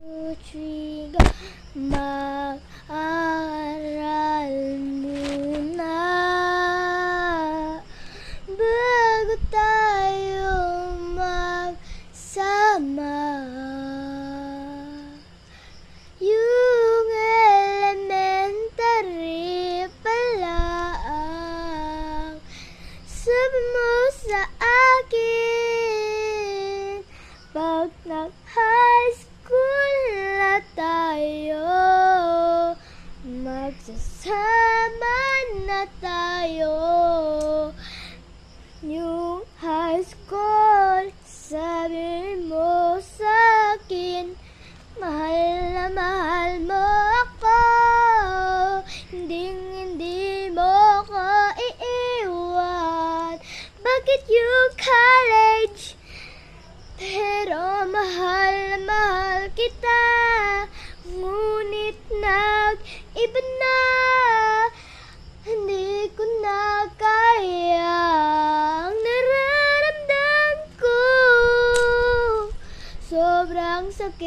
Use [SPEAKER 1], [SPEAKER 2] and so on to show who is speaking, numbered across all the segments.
[SPEAKER 1] 2, 3, go. Mag-aral muna bago tayo magsama. Yung elementary pa lang, sabi mo sa akin, pag nag-high school na tayo, magsasama na tayo. Yung high school, sabi mo sa akin, mahal na mahal mo ako, hindi mo ko iiwan. Bakit yung college? Pero mahal na mahal kita, ngunit nag-iba na. Hindi ko na kaya ang nararamdam ko, sobrang sakit.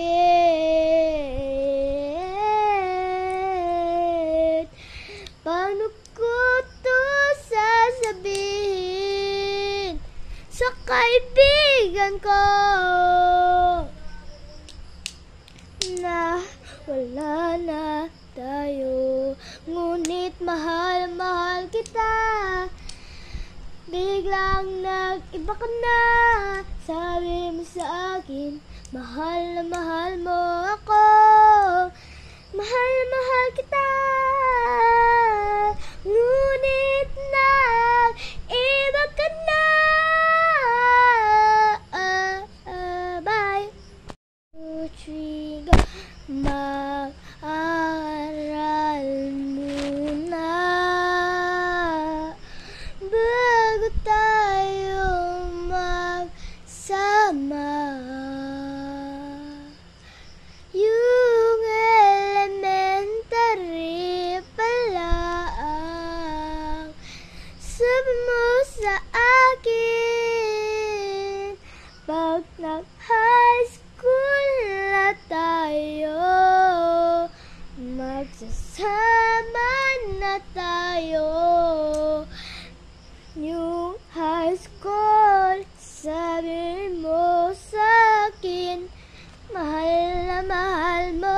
[SPEAKER 1] Paano ko to sasabihin sa kaibigan ko na wala na tayo, ngunit mahal kita. Biglang nag-iba ka na, sabi mo sa akin, mahal na mahal mo ako, mahal na mahal kita, ngunit nag-iba ka na. Bye. 2, 3, go. Mag-aral muna bago tayo magsama. Yung elementary pa lang, sabi mo sa akin, pag nag-high school na tayo, magsasama na tayo. Yung high school, sabi mo sa akin, mahal na mahal mo